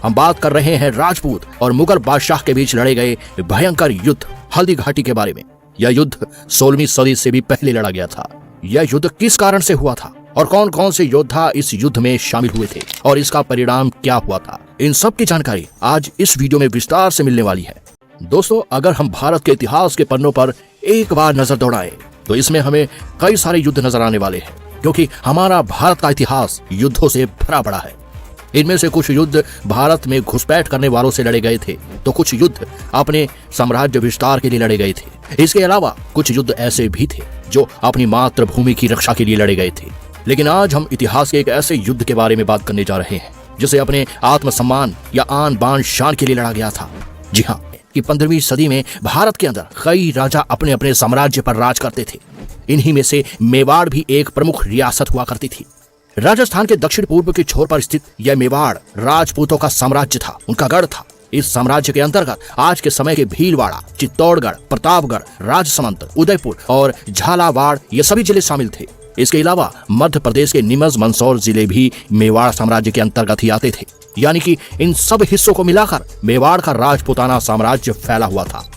हम बात कर रहे हैं राजपूत और मुगल बादशाह के बीच लड़े गए भयंकर युद्ध हल्दी घाटी के बारे में। यह युद्ध 16वीं सदी से भी पहले लड़ा गया था। यह युद्ध किस कारण से हुआ था और कौन कौन से योद्धा इस युद्ध में शामिल हुए थे और इसका परिणाम क्या हुआ था, इन सब की जानकारी आज इस वीडियो में विस्तार से मिलने वाली है। दोस्तों, अगर हम भारत के इतिहास के पन्नों पर एक बार नजर दौड़ाएं तो इसमें हमें कई सारे युद्ध नजर आने वाले हैं, क्योंकि हमारा भारत का इतिहास युद्धों से भरा पड़ा है। इनमें से कुछ युद्ध भारत में घुसपैठ करने वालों से लड़े गए थे, तो कुछ युद्ध अपने साम्राज्य विस्तार के लिए लड़े गए थे। इसके अलावा कुछ युद्ध ऐसे भी थे जो अपनी मातृभूमि की रक्षा के लिए लड़े गए थे। लेकिन आज हम इतिहास के एक ऐसे युद्ध के बारे में बात करने जा रहे हैं जिसे अपने आत्मसम्मान या आन बान शान के लिए लड़ा गया था। जी हाँ, कि 15वीं सदी में भारत के अंदर कई राजा अपने अपने साम्राज्य पर राज करते थे। इन्हीं में से मेवाड़ भी एक प्रमुख रियासत हुआ करती थी। राजस्थान के दक्षिण पूर्व के छोर पर स्थित यह मेवाड़ राजपूतों का साम्राज्य था, उनका गढ़ था। इस साम्राज्य के अंतर्गत आज के समय के भीलवाड़ा, चित्तौड़गढ़, प्रतापगढ़, राजसमंद, उदयपुर और झालावाड़ ये सभी जिले शामिल थे। इसके अलावा मध्य प्रदेश के नीमच, मंदसौर जिले भी मेवाड़ साम्राज्य के अंतर्गत ही आते थे। यानी कि इन सब हिस्सों को मिलाकर मेवाड़ का राजपूताना साम्राज्य फैला हुआ था।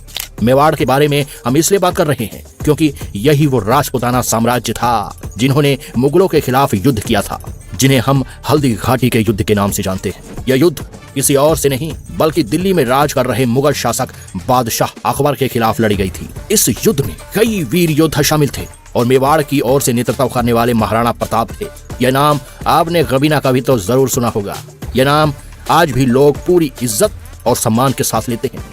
मेवाड़ के बारे में हम इसलिए बात कर रहे हैं क्योंकि यही वो राजपूताना साम्राज्य था जिन्होंने मुगलों के खिलाफ युद्ध किया था, जिन्हें हम हल्दी घाटी के युद्ध के नाम से जानते हैं। यह युद्ध किसी और से नहीं बल्कि दिल्ली में राज कर रहे मुगल शासक बादशाह अकबर के खिलाफ लड़ी गई थी। इस युद्ध में कई वीर योद्धा शामिल थे और मेवाड़ की ओर से नेतृत्व करने वाले महाराणा प्रताप थे। यह नाम आपने कभी ना कभी तो जरूर सुना होगा। यह नाम आज भी लोग पूरी इज्जत और सम्मान के साथ लेते हैं।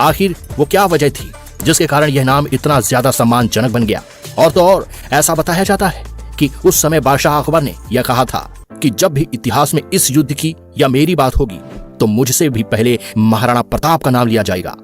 आखिर वो क्या वजह थी जिसके कारण यह नाम इतना ज्यादा सम्मानजनक बन गया? और तो और ऐसा बताया जाता है कि उस समय बादशाह अकबर ने यह कहा था कि जब भी इतिहास में इस युद्ध की या मेरी बात होगी तो मुझसे भी पहले महाराणा प्रताप का नाम लिया जाएगा।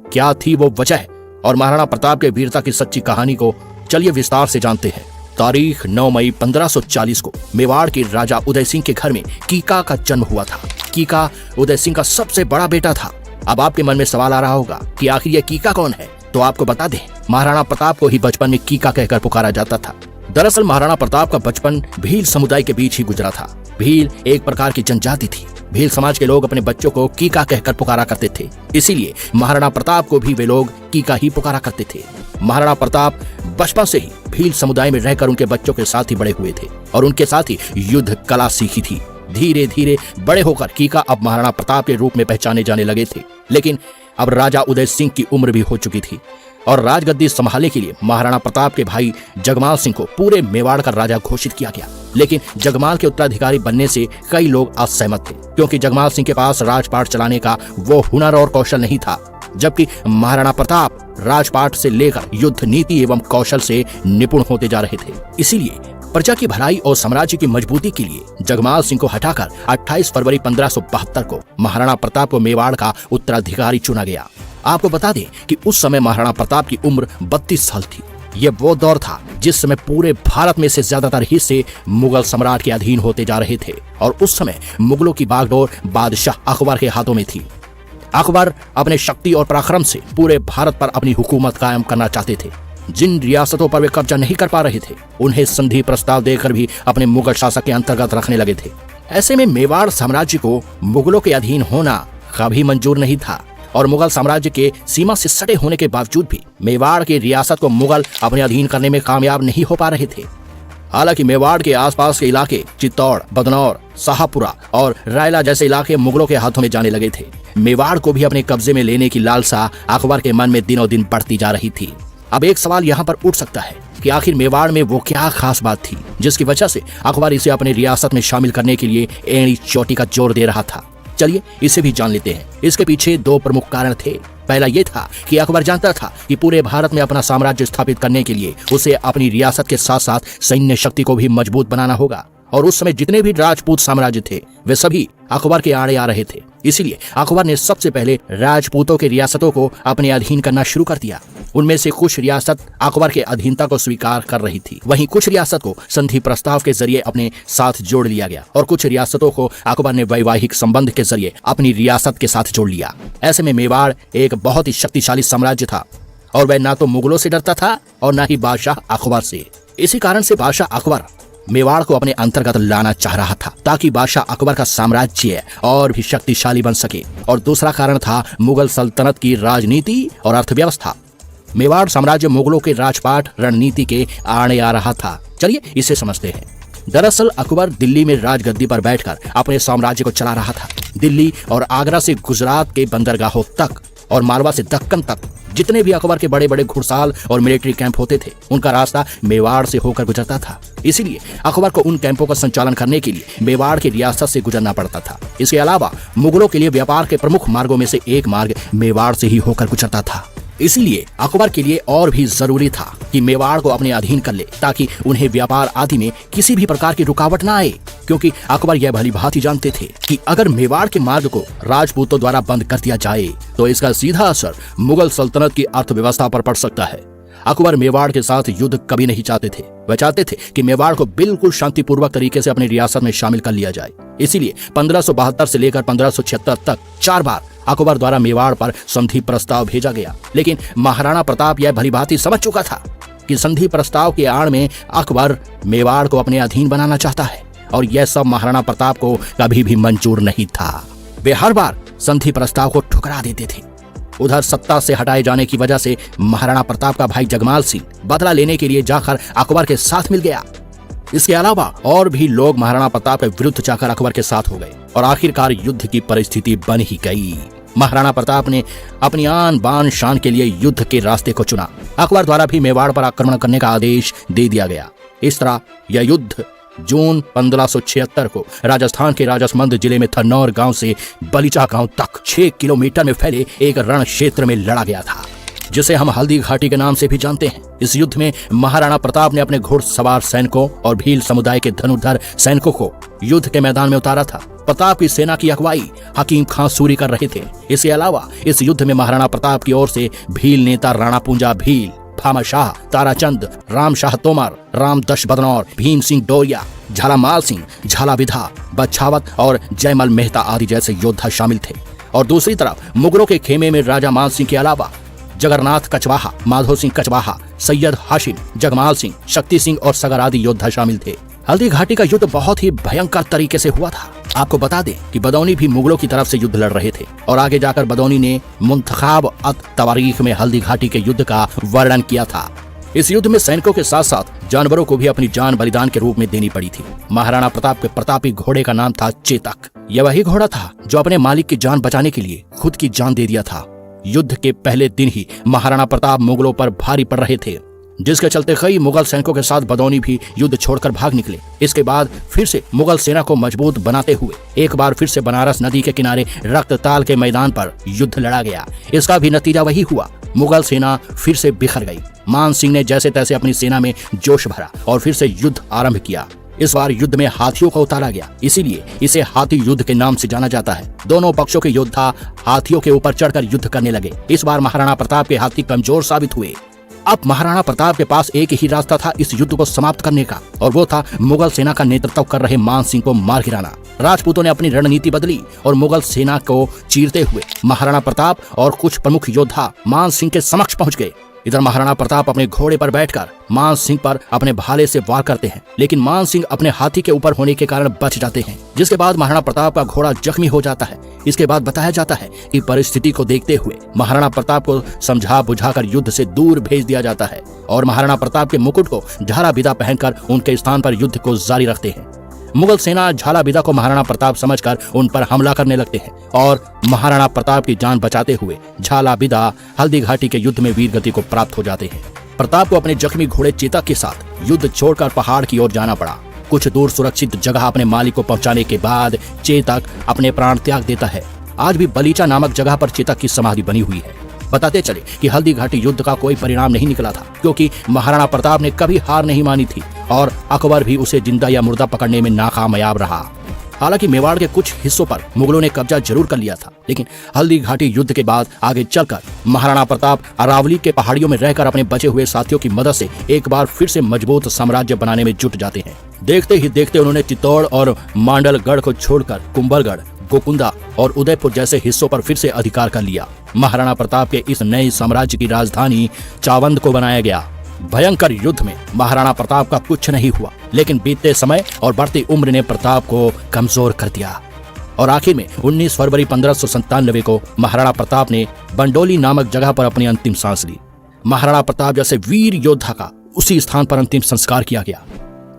क्या थी वो वजह और महाराणा प्रताप के वीरता की सच्ची कहानी को चलिए विस्तार से जानते हैं। तारीख 9 मई 1540 को मेवाड़ के राजा उदय सिंह के घर में कीका का जन्म हुआ था। कीका उदय सिंह का सबसे बड़ा बेटा था। अब आपके मन में सवाल आ रहा होगा कि आखिर यह कीका कौन है? तो आपको बता दें, महाराणा प्रताप को ही बचपन में कीका कहकर पुकारा जाता था। दरअसल महाराणा प्रताप का बचपन भील समुदाय के बीच ही गुजरा था। भील एक प्रकार की जनजाति थी। भील समाज के लोग अपने बच्चों को कीका कहकर पुकारा करते थे, इसीलिए महाराणा प्रताप को भी वे लोग कीका ही पुकारा करते थे। महाराणा प्रताप बचपन से ही भील समुदाय में रहकर उनके बच्चों के साथ ही बड़े हुए थे और उनके साथ ही युद्ध कला सीखी थी। धीरे धीरे बड़े होकर कीका अब महाराणा प्रताप के रूप में पहचाने जाने लगे थे। लेकिन अब राजा उदय सिंह की उम्र भी हो चुकी थी और राजगद्दी संभालने के लिए महाराणा प्रताप के भाई जगमाल सिंह को पूरे मेवाड़ का राजा घोषित किया गया। लेकिन जगमाल के उत्तराधिकारी बनने से कई लोग असहमत थे, क्योंकि जगमाल सिंह के पास राजपाट चलाने का वो हुनर और कौशल नहीं था, जबकि महाराणा प्रताप राजपाट से लेकर युद्ध नीति एवं कौशल से निपुण होते जा रहे थे। इसीलिए प्रजा की भलाई और साम्राज्य की मजबूती के लिए जगमाल सिंह को हटाकर 28 फरवरी 1572 को महाराणा प्रताप को मेवाड़ का उत्तराधिकारी चुना गया। आपको बता दें कि उस समय महाराणा प्रताप की उम्र 32 साल थी। यह वो दौर था जिस समय पूरे भारत में से ज्यादातर हिस्से मुगल सम्राट के अधीन होते जा रहे थे और उस समय मुगलों की बागडोर बादशाह अकबर के हाथों में थी। अकबर अपने शक्ति और पराक्रम से पूरे भारत पर अपनी हुकूमत कायम करना चाहते थे। जिन रियासतों पर वे कब्जा नहीं कर पा रहे थे उन्हें संधि प्रस्ताव देकर भी अपने मुगल शासक के अंतर्गत रखने लगे थे। ऐसे में मेवाड़ साम्राज्य को मुगलों के अधीन होना कभी मंजूर नहीं था और मुगल साम्राज्य के सीमा से सटे होने के बावजूद भी मेवाड़ की रियासत को मुगल अपने अधीन करने में कामयाब नहीं हो पा रहे थे। हालांकि मेवाड़ के आसपास के इलाके चित्तौड़, बदनौर, शाहपुरा और रायला जैसे इलाके मुगलों के हाथों में जाने लगे थे। मेवाड़ को भी अपने कब्जे में लेने की लालसा अकबर के मन में दिनों दिन बढ़ती जा रही थी। अब एक सवाल यहाँ पर उठ सकता है कि आखिर मेवाड़ में वो क्या खास बात थी जिसकी वजह से अकबर इसे अपने रियासत में शामिल करने के लिए एड़ी चोटी का जोर दे रहा था। चलिए इसे भी जान लेते हैं। इसके पीछे दो प्रमुख कारण थे। पहला ये था कि अकबर जानता था कि पूरे भारत में अपना साम्राज्य स्थापित करने के लिए उसे अपनी रियासत के साथ साथ सैन्य शक्ति को भी मजबूत बनाना होगा और उस समय जितने भी राजपूत साम्राज्य थे वे सभी अकबर के आड़े आ रहे थे। इसीलिए अकबर ने सबसे पहले राजपूतों की रियासतों को अपने अधीन करना शुरू कर दिया। उनमें से कुछ रियासत अकबर के अधीनता को स्वीकार कर रही थी, वहीं कुछ रियासत को संधि प्रस्ताव के जरिए अपने साथ जोड़ लिया गया और कुछ रियासतों को अकबर ने वैवाहिक संबंध के जरिए अपनी रियासत के साथ जोड़ लिया। ऐसे में मेवाड़ एक बहुत ही शक्तिशाली साम्राज्य था और वह ना तो मुगलों से डरता था और ना ही बादशाह अकबर से। इसी कारण से बादशाह अकबर मेवाड़ को अपने अंतर्गत लाना चाह रहा था ताकि बादशाह अकबर का साम्राज्य और भी शक्तिशाली बन सके। और दूसरा कारण था मुगल सल्तनत की राजनीति और अर्थव्यवस्था। मेवाड़ साम्राज्य मुगलों के राजपाट रणनीति के आड़े आ रहा था। चलिए इसे समझते हैं। दरअसल अकबर दिल्ली में राजगद्दी पर बैठकर अपने साम्राज्य को चला रहा था। दिल्ली और आगरा से गुजरात के बंदरगाहों तक और मालवा से दक्कन तक जितने भी अकबर के बड़े बड़े घुड़साल और मिलिट्री कैंप होते थे, उनका रास्ता मेवाड़ से होकर गुजरता था। इसीलिए अकबर को उन कैंपों का संचालन करने के लिए मेवाड़ की रियासत से गुजरना पड़ता था। इसके अलावा मुगलों के लिए व्यापार के प्रमुख मार्गों में से एक मार्ग मेवाड़ से ही होकर गुजरता था। इसलिए अकबर के लिए और भी जरूरी था कि मेवाड़ को अपने अधीन कर ले ताकि उन्हें व्यापार आदि में किसी भी प्रकार की रुकावट न आए, क्योंकि अकबर यह भली भांति जानते थे कि अगर मेवाड़ के मार्ग को राजपूतों द्वारा बंद कर दिया जाए तो इसका सीधा असर मुगल सल्तनत की अर्थव्यवस्था पर पड़ सकता है। अकबर मेवाड़ के साथ युद्ध कभी नहीं चाहते थे। वह चाहते थे कि मेवाड़ को बिल्कुल शांतिपूर्वक तरीके से अपनी रियासत में शामिल कर लिया जाए। इसीलिए 1572 से लेकर 1576 तक 4 बार अकबर द्वारा मेवाड़ पर संधि प्रस्ताव भेजा गया। लेकिन महाराणा प्रताप यह भलीभांति समझ चुका था कि संधि प्रस्ताव के आड़ में अकबर मेवाड़ को अपने अधीन बनाना चाहता है, और यह सब महाराणा प्रताप को कभी भी मंजूर नहीं था। वे हर बार संधि प्रस्ताव को ठुकरा देते थे। उधर सत्ता से हटाए जाने की वजह से महाराणा प्रताप का भाई जगमाल सिंह बदला लेने के लिए जाकर अकबर के साथ मिल गया। इसके अलावा और भी लोग महाराणा प्रताप के विरुद्ध जाकर अकबर के साथ हो गए और आखिरकार युद्ध की परिस्थिति बन ही गई। महाराणा प्रताप ने अपनी आन बान शान के लिए युद्ध के रास्ते को चुना। अकबर द्वारा भी मेवाड़ पर आक्रमण करने का आदेश दे दिया गया। इस तरह यह युद्ध जून 1576 को राजस्थान के राजसमंद जिले में थन्नौर गांव से बलीचा गांव तक 6 किलोमीटर में फैले एक रण क्षेत्र में लड़ा गया था, जिसे हम हल्दी घाटी के नाम से भी जानते हैं। इस युद्ध में महाराणा प्रताप ने अपने घुड़सवार सैनिकों और भील समुदाय के धनुर्धर सैनिकों को युद्ध के मैदान में उतारा था। प्रताप की सेना की अगुवाई हकीम खां सूरी कर रहे थे। इसके अलावा इस युद्ध में महाराणा प्रताप की ओर से भील नेता राणा पूंजा भील, भामा शाह, ताराचंद, राम शाह तोमर, राम दश बदनौर, भीम सिंह डोरिया, झालामाल सिंह, झाला विधा, बछावत और जयमल मेहता आदि जैसे योद्धा शामिल थे। और दूसरी तरफ मुगलों के खेमे में राजा मान सिंह के अलावा जगन्नाथ कचवाहा, माधो सिंह कचवाहा, सैयद हाशिम, जगमाल सिंह, शक्ति सिंह और सगर आदि योद्धा शामिल थे। हल्दी घाटी का युद्ध बहुत ही भयंकर तरीके से हुआ था। आपको बता दें कि बदौनी भी मुगलों की तरफ से युद्ध लड़ रहे थे और आगे जाकर बदौनी ने मुंतखाब अत तवारीख में हल्दी घाटी के युद्ध का वर्णन किया था। इस युद्ध में सैनिकों के साथ साथ जानवरों को भी अपनी जान बलिदान के रूप में देनी पड़ी थी। महाराणा प्रताप के प्रतापी घोड़े का नाम था चेतक। यह वही घोड़ा था जो अपने मालिक की जान बचाने के लिए खुद की जान दे दिया था। युद्ध के पहले दिन ही महाराणा प्रताप मुगलों पर भारी पड़ रहे थे, जिसके चलते कई मुगल सैनिकों के साथ बदौनी भी युद्ध छोड़कर भाग निकले। इसके बाद फिर से मुगल सेना को मजबूत बनाते हुए एक बार फिर से बनारस नदी के किनारे रक्तताल के मैदान पर युद्ध लड़ा गया। इसका भी नतीजा वही हुआ, मुगल सेना फिर से बिखर गई। मान सिंह ने जैसे तैसे अपनी सेना में जोश भरा और फिर से युद्ध आरंभ किया। इस बार युद्ध में हाथियों को उतारा गया, इसीलिए इसे हाथी युद्ध के नाम से जाना जाता है। दोनों पक्षों के योद्धा हाथियों के ऊपर चढ़कर युद्ध करने लगे। इस बार महाराणा प्रताप के हाथी कमजोर साबित हुए। अब महाराणा प्रताप के पास एक ही रास्ता था इस युद्ध को समाप्त करने का, और वो था मुगल सेना का नेतृत्व कर रहे मान सिंह को मार गिराना। राजपूतों ने अपनी रणनीति बदली और मुगल सेना को चीरते हुए महाराणा प्रताप और कुछ प्रमुख योद्धा मान सिंह के समक्ष पहुंच गए। इधर महाराणा प्रताप अपने घोड़े पर बैठकर मान सिंह पर अपने भाले से वार करते हैं, लेकिन मान सिंह अपने हाथी के ऊपर होने के कारण बच जाते हैं, जिसके बाद महाराणा प्रताप का घोड़ा जख्मी हो जाता है। इसके बाद बताया जाता है कि परिस्थिति को देखते हुए महाराणा प्रताप को समझा बुझाकर युद्ध से दूर भेज दिया जाता है और महाराणा प्रताप के मुकुट को झाला विदा पहनकर उनके स्थान पर युद्ध को जारी रखते हैं। मुगल सेना झाला विदा को महाराणा प्रताप समझकर उन पर हमला करने लगते हैं और महाराणा प्रताप की जान बचाते हुए झाला विदा हल्दी घाटी के युद्ध में वीर गति को प्राप्त हो जाते हैं। प्रताप को अपने जख्मी घोड़े चेतक के साथ युद्ध छोड़कर पहाड़ की ओर जाना पड़ा। कुछ दूर सुरक्षित जगह अपने मालिक को पहुंचाने के बाद चेतक अपने प्राण त्याग देता है। आज भी बलीचा नामक जगह पर चेतक की समाधि बनी हुई है। बताते चले कि हल्दी घाटी युद्ध का कोई परिणाम नहीं निकला था, क्योंकि महाराणा प्रताप ने कभी हार नहीं मानी थी और अकबर भी उसे जिंदा या मुर्दा पकड़ने में नाकामयाब रहा। हालांकि मेवाड़ के कुछ हिस्सों पर मुगलों ने कब्जा जरूर कर लिया था, लेकिन हल्दी घाटी युद्ध के बाद आगे चलकर महाराणा प्रताप अरावली के पहाड़ियों में रहकर अपने बचे हुए साथियों की मदद से एक बार फिर से मजबूत साम्राज्य बनाने में जुट जाते हैं। देखते ही देखते उन्होंने चित्तौड़ और मांडलगढ़ को छोड़कर कुंभलगढ़, गोकुंदा और उदयपुर जैसे हिस्सों पर फिर से अधिकार कर लिया। महाराणा प्रताप के इस नए साम्राज्य की राजधानी चावंद को बनाया गया। भयंकर युद्ध में महाराणा प्रताप का कुछ नहीं हुआ, लेकिन बीतते समय और बढ़ती उम्र ने प्रताप को कमजोर कर दिया और आखिर में 19 फरवरी 1597 को महाराणा प्रताप ने बंडोली नामक जगह पर अपनी अंतिम सांस ली। महाराणा प्रताप जैसे वीर योद्धा का उसी स्थान पर अंतिम संस्कार किया गया।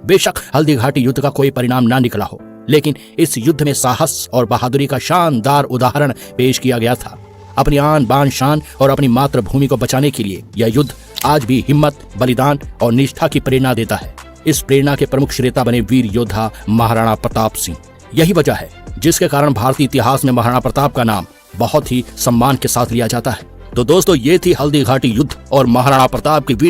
बेशक हल्दी घाटी युद्ध का कोई परिणाम ना निकला हो, लेकिन इस युद्ध में साहस और बहादुरी का शानदार उदाहरण पेश किया गया था। अपनी आन बान शान और अपनी मातृभूमि को बचाने के लिए यह युद्ध आज भी हिम्मत, बलिदान और निष्ठा की प्रेरणा देता है। इस प्रेरणा के प्रमुख श्रेता बने वीर योद्धा महाराणा प्रताप सिंह। यही वजह है जिसके कारण भारतीय इतिहास में महाराणा प्रताप का नाम बहुत ही सम्मान के साथ लिया जाता है। तो दोस्तों, ये थी हल्दी घाटी युद्ध और महाराणा प्रताप की वीरता।